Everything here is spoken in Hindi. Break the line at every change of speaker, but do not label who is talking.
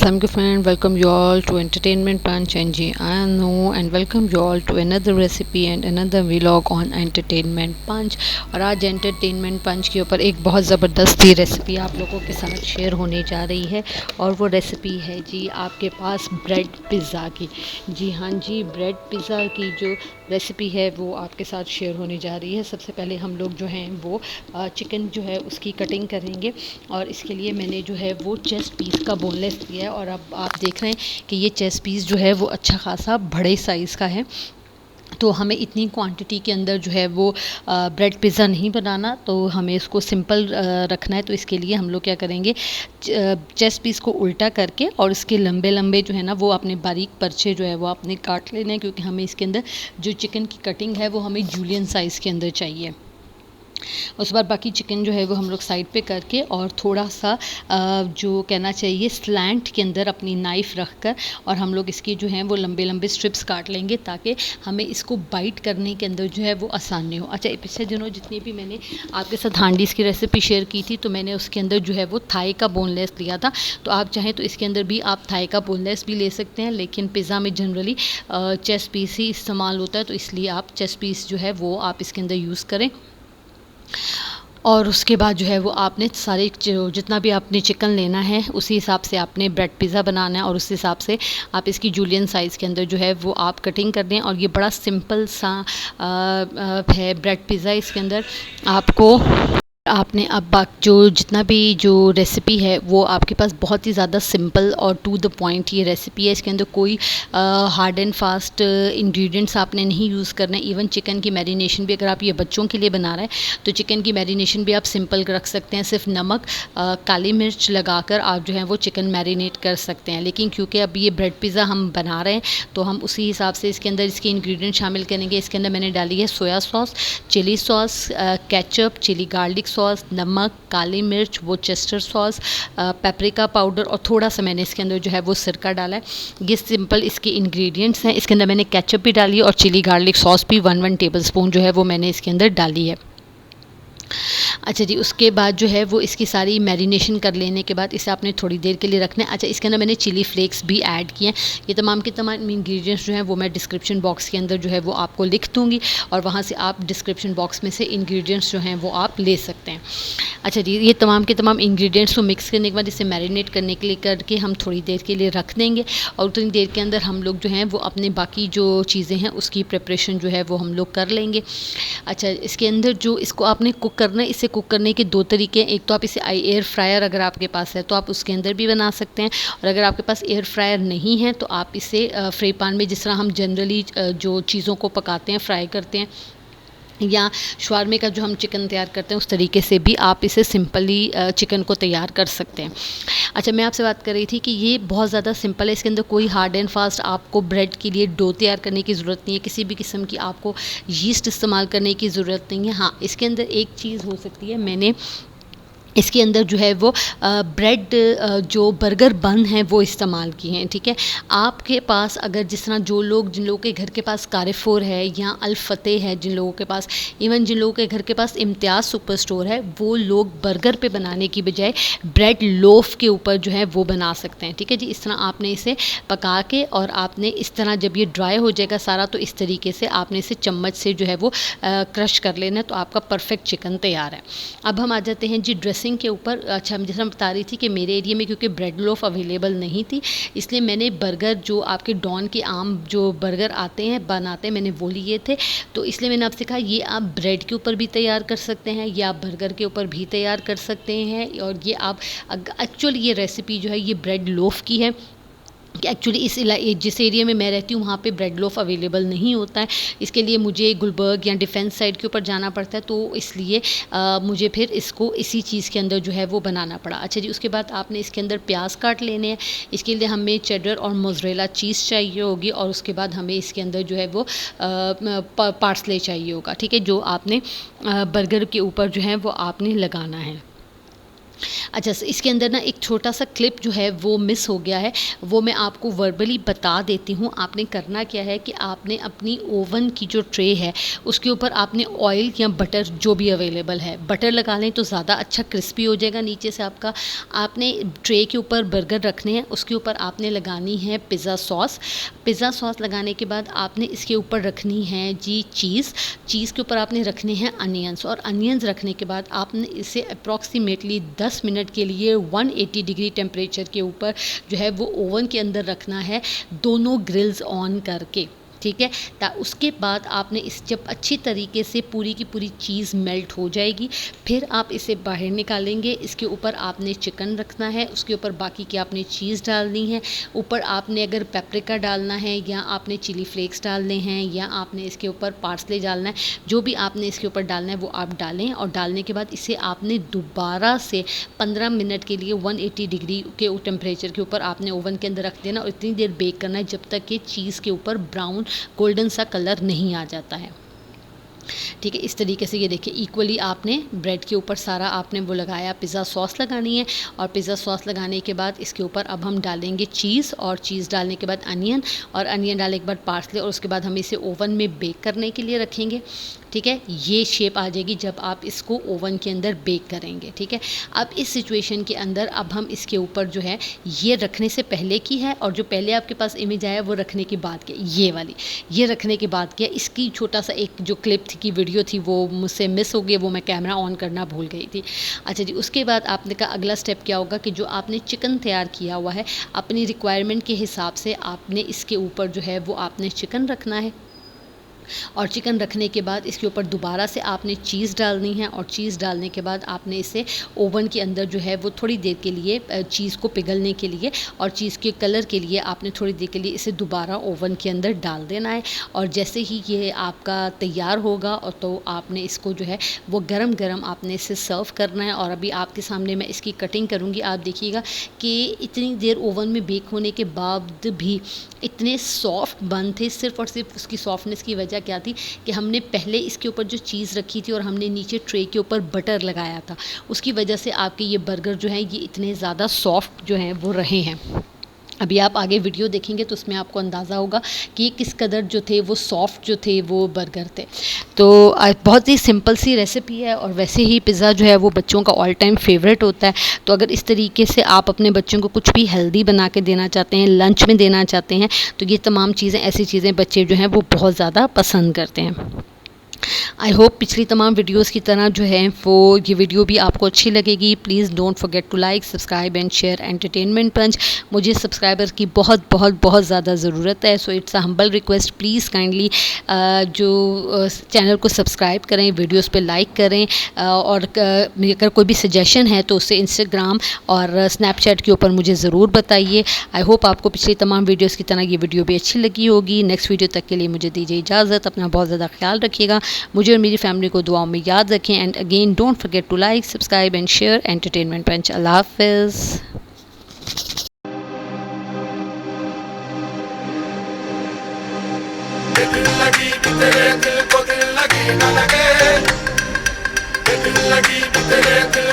Assalamualaikum friend, welcome you all to Entertainment Punch and ji I know and welcome you all to another recipe and another vlog on Entertainment Punch। और आज Entertainment Punch के ऊपर एक बहुत ज़बरदस्त ही रेसिपी आप लोगों के साथ शेयर होने जा रही है और वो रेसिपी है जी आपके पास ब्रेड पिज़्ज़ा की। जी हाँ जी, ब्रेड पिज़्ज़ा की जो रेसिपी है वो आपके साथ शेयर होने जा रही है। सबसे पहले हम लोग जो हैं वो चिकन जो है उसकी कटिंग करेंगे और इसके लिए मैंने जो है वो चेस्ट पीस का बोनलेस लिया है। और अब आप देख रहे हैं कि ये चेस्ट पीस जो है वो अच्छा खासा बड़े साइज़ का है, तो हमें इतनी क्वांटिटी के अंदर जो है वो ब्रेड पिज़्ज़ा नहीं बनाना, तो हमें इसको सिंपल रखना है। तो इसके लिए हम लोग क्या करेंगे, चेस्ट पीस को उल्टा करके और इसके लंबे लंबे जो है ना वो अपने बारीक परचे जो है वो अपने काट लेने हैं, क्योंकि हमें इसके अंदर जो चिकन की कटिंग है वो हमें जूलियन साइज़ के अंदर चाहिए। उसके बाद बाकी चिकन जो है वो हम लोग साइड पे करके और थोड़ा सा जो कहना चाहिए स्लैंट के अंदर अपनी नाइफ़ रख कर और हम लोग इसकी जो है वो लंबे लंबे स्ट्रिप्स काट लेंगे, ताकि हमें इसको बाइट करने के अंदर जो है वो आसानी हो। अच्छा, पिछले दिनों जितनी भी मैंने आपके साथ हांडीज़ की रेसिपी शेयर की थी, तो मैंने उसके अंदर जो है वो थाई का बोनलेस लिया था। तो आप चाहें तो इसके अंदर भी आप थाई का बोनलेस भी ले सकते हैं, लेकिन पिज़्ज़ा में जनरली चेस्ट पीस ही इस्तेमाल होता है, तो इसलिए आप चेस्ट पीस जो है वो आप इसके अंदर यूज़ करें। और उसके बाद जो है वो आपने सारे जितना भी आपने चिकन लेना है उसी हिसाब से आपने ब्रेड पिज़्ज़ा बनाना है, और उस हिसाब से आप इसकी जूलियन साइज़ के अंदर जो है वो आप कटिंग कर दें। और ये बड़ा सिंपल सा है ब्रेड पिज़्ज़ा। इसके अंदर आपको आपने अब जो जितना भी जो रेसिपी है वो आपके पास बहुत ही ज़्यादा सिंपल और टू द पॉइंट ये रेसिपी है। इसके अंदर कोई हार्ड एंड फास्ट इंग्रेडिएंट्स आपने नहीं यूज़ करना है। इवन चिकन की मैरिनेशन भी, अगर आप ये बच्चों के लिए बना रहे हैं तो चिकन की मैरिनेशन भी आप सिंपल रख सकते हैं। सिर्फ नमक, काली मिर्च लगाकर आप जो है वो चिकन मैरिनेट कर सकते हैं। लेकिन क्योंकि अब ये ब्रेड पिज़्ज़ा हम बना रहे हैं तो हम उसी हिसाब से इसके अंदर इसके इंग्रेडिएंट शामिल करेंगे। इसके अंदर मैंने डाली है soya sauce, chilli sauce, ketchup, chilli garlic sauce, नमक, काली मिर्च, वो चेस्टर सॉस, पेपरिका पाउडर और थोड़ा सा मैंने इसके अंदर जो है वो सिरका डाला है। ये सिंपल इसके इंग्रेडिएंट्स हैं। इसके अंदर मैंने केचप भी डाली है और चिली गार्लिक सॉस भी 1 टेबलस्पून जो है वो मैंने इसके अंदर डाली है। अच्छा जी, उसके बाद जो है वो इसकी सारी मैरिनेशन कर लेने के बाद इसे आपने थोड़ी देर के लिए रखना है। अच्छा, इसके अंदर मैंने चिली फ्लेक्स भी ऐड किए हैं। ये तमाम के तमाम इंग्रेडिएंट्स जो हैं वो मैं डिस्क्रिप्शन बॉक्स के अंदर जो है वो आपको लिख दूँगी, और वहाँ से आप डिस्क्रिप्शन बॉक्स में से इंग्रेडिएंट्स जो हैं वो आप ले सकते हैं। अच्छा जी, ये तमाम के तमाम इंग्रेडिएंट्स को मिक्स करने के बाद इसे मैरिनेट करने के लिए करके हम थोड़ी देर के लिए रख देंगे, और उतनी देर के अंदर हम लोग जो हैं वो अपने बाकी जो चीज़ें हैं उसकी प्रिपरेशन जो है वो हम लोग कर लेंगे। अच्छा, इसके अंदर जो इसको आपने कुक करना है, इसे कुक करने के 2 तरीके हैं। एक तो आप इसे एयर फ्रायर अगर आपके पास है तो आप उसके अंदर भी बना सकते हैं, और अगर आपके पास एयर फ्रायर नहीं है तो आप इसे फ्राई पैन में, जिस तरह हम जनरली जो चीज़ों को पकाते हैं, फ्राई करते हैं, या शवारमे का जो हम चिकन तैयार करते हैं उस तरीके से भी आप इसे सिंपली चिकन को तैयार कर सकते हैं। अच्छा, मैं आपसे बात कर रही थी कि ये बहुत ज़्यादा सिंपल है। इसके अंदर कोई हार्ड एंड फास्ट आपको ब्रेड के लिए डो तैयार करने की ज़रूरत नहीं है, किसी भी किस्म की आपको यीस्ट इस्तेमाल करने की ज़रूरत नहीं है। हाँ, इसके अंदर एक चीज़ हो सकती है, मैंने इसके अंदर जो है वो ब्रेड जो बर्गर बन हैं वो इस्तेमाल किए हैं। ठीक है, आपके पास अगर जिस तरह जिन लोगों के घर के पास कारफोर है या अल फतेह है, जिन लोगों के पास, इवन जिन लोगों के घर के पास इम्तियाज़ सुपर स्टोर है, वो लोग बर्गर पे बनाने की बजाय ब्रेड लोफ के ऊपर जो है वो बना सकते हैं। ठीक है जी, इस तरह आपने इसे पका के और आपने इस तरह जब ये ड्राई हो जाएगा सारा, तो इस तरीके से आपने इसे चम्मच से जो है वो क्रश कर लेना है, तो आपका परफेक्ट चिकन तैयार है। अब हम आ जाते हैं जी ड्रेसिंग के ऊपर। अच्छा, जैसा मैं बता रही थी कि मेरे एरिया में क्योंकि ब्रेड लोफ अवेलेबल नहीं थी, इसलिए मैंने बर्गर जो आपके डॉन के आम जो बर्गर आते हैं बनाते हैं, मैंने वो लिए थे। तो इसलिए मैंने आपसे कहा ये आप ब्रेड के ऊपर भी तैयार कर सकते हैं या बर्गर के ऊपर भी तैयार कर सकते हैं। और ये आप एक्चुअली ये रेसिपी जो है ये ब्रेड लोफ की है। एक्चुअली जिस एरिया में मैं रहती हूँ वहाँ पे ब्रेड लोफ अवेलेबल नहीं होता है, इसके लिए मुझे गुलबर्ग या डिफेंस साइड के ऊपर जाना पड़ता है, तो इसलिए मुझे फिर इसको इसी चीज़ के अंदर जो है वो बनाना पड़ा। अच्छा जी, उसके बाद आपने इसके अंदर प्याज काट लेने हैं। इसके लिए हमें चेडर और मोज़रेला चीज़ चाहिए होगी, और उसके बाद हमें इसके अंदर जो है वो पार्सले चाहिए होगा। ठीक है, जो आपने बर्गर के ऊपर जो है वो आपने लगाना है। अच्छा, इसके अंदर ना एक छोटा सा क्लिप जो है वो मिस हो गया है, वो मैं आपको वर्बली बता देती हूँ। आपने करना क्या है कि आपने अपनी ओवन की जो ट्रे है उसके ऊपर आपने ऑयल या बटर जो भी अवेलेबल है, बटर लगा लें तो ज़्यादा अच्छा क्रिस्पी हो जाएगा नीचे से आपका। आपने ट्रे के ऊपर बर्गर रखने हैं, उसके ऊपर आपने लगानी है पिज़्ज़ा सॉस। पिज़्ज़ा सॉस लगाने के बाद आपने इसके ऊपर रखनी है जी चीज़। चीज़ के ऊपर आपने रखने हैं अनियंस, और अनियंस रखने के बाद आपने इसे अप्रॉक्सीमेटली 10 मिनट के लिए 180 डिग्री टेम्परेचर के ऊपर जो है वो ओवन के अंदर रखना है, दोनों ग्रिल्स ऑन करके, ठीक है। उसके बाद आपने इस जब अच्छी तरीके से पूरी की पूरी चीज़ मेल्ट हो जाएगी, फिर आप इसे बाहर निकालेंगे। इसके ऊपर आपने चिकन रखना है, उसके ऊपर बाकी की आपने चीज़ डालनी है। ऊपर आपने अगर पेपरिका डालना है या आपने चिली फ्लेक्स डालने हैं या आपने इसके ऊपर पार्सले डालना है, जो भी आपने इसके ऊपर डालना है वो आप डालें। और डालने के बाद इसे आपने दोबारा से 15 मिनट के लिए 180 डिग्री के टेम्परेचर के ऊपर आपने ओवन के अंदर रख देना और इतनी देर बेक करना है जब तक कि चीज़ के ऊपर ब्राउन गोल्डन सा कलर नहीं आ जाता है, ठीक है। इस तरीके से ये देखिए इक्वली आपने ब्रेड के ऊपर सारा आपने वो लगाया, पिज़्ज़ा सॉस लगानी है। और पिज़्ज़ा सॉस लगाने के बाद इसके ऊपर अब हम डालेंगे चीज़, और चीज़ डालने के बाद अनियन, और अनियन डालने के बाद पार्सले, और उसके बाद हम इसे ओवन में बेक करने के लिए रखेंगे, ठीक है। ये शेप आ जाएगी जब आप इसको ओवन के अंदर बेक करेंगे, ठीक है। अब इस सिचुएशन के अंदर अब हम इसके ऊपर जो है ये रखने से पहले की है, और जो पहले आपके पास इमेज आया वो रखने के बाद की, ये वाली, ये रखने के बाद किया। इसकी छोटा सा एक जो क्लिप थी की वीडियो थी वो मुझसे मिस हो गई, वो मैं कैमरा ऑन करना भूल गई थी। अच्छा जी, उसके बाद आपने का अगला स्टेप क्या होगा कि जो आपने चिकन तैयार किया हुआ है अपनी रिक्वायरमेंट के हिसाब से आपने इसके ऊपर जो है वो आपने चिकन रखना है। और चिकन रखने के बाद इसके ऊपर दोबारा से आपने चीज़ डालनी है, और चीज़ डालने के बाद आपने इसे ओवन के अंदर जो है वो थोड़ी देर के लिए चीज़ को पिघलने के लिए और चीज़ के कलर के लिए आपने थोड़ी देर के लिए इसे दोबारा ओवन के अंदर डाल देना है। और जैसे ही ये आपका तैयार होगा और तो आपने इसको जो है वो गरम गरम आपने इसे सर्व करना है। और अभी आपके सामने मैं इसकी कटिंग करूँगी, आप देखिएगा कि इतनी देर ओवन में बेक होने के बाद भी इतने सॉफ्ट बन थे। सिर्फ़ और सिर्फ उसकी सॉफ्टनेस की वजह क्या थी कि हमने पहले इसके ऊपर जो चीज़ रखी थी और हमने नीचे ट्रे के ऊपर बटर लगाया था, उसकी वजह से आपके ये बर्गर जो हैं ये इतने ज़्यादा सॉफ्ट जो हैं वो रहे हैं। अभी आप आगे वीडियो देखेंगे तो उसमें आपको अंदाज़ा होगा कि किस कदर जो थे वो सॉफ्ट जो थे वो बर्गर थे। तो बहुत ही सिंपल सी रेसिपी है, और वैसे ही पिज़्ज़ा जो है वो बच्चों का ऑल टाइम फेवरेट होता है। तो अगर इस तरीके से आप अपने बच्चों को कुछ भी हेल्दी बना के देना चाहते हैं, लंच में देना चाहते हैं, तो ये तमाम चीज़ें ऐसी चीज़ें बच्चे जो हैं वो बहुत ज़्यादा पसंद करते हैं। आई होप पिछली तमाम वीडियोस की तरह जो है वो ये वीडियो भी आपको अच्छी लगेगी। Please don't forget to like, subscribe and share entertainment punch. मुझे सब्सक्राइबर की बहुत बहुत बहुत ज़्यादा ज़रूरत है, so it's a humble request, please kindly जो चैनल को सब्सक्राइब करें, वीडियोस पे लाइक करें, और अगर कोई भी सजेशन है तो उससे इंस्टाग्राम और स्नैपचैट के ऊपर मुझे ज़रूर बताइए। आई होप आपको पिछली तमाम वीडियोज़ की तरह ये वीडियो भी अच्छी लगी होगी। नेक्स्ट वीडियो तक के लिए मुझे दीजिए इजाज़त। अपना बहुत ज़्यादा ख्याल रखिएगा, मुझे और मेरी फैमिली को दुआओं में याद रखें। And again don't forget to like, subscribe and share entertainment punch. अल्लाह हाफिज़।
दिल लगी कि तेरे दिल को दिल लगी न लगे, दिल लगी कि तेरे दिल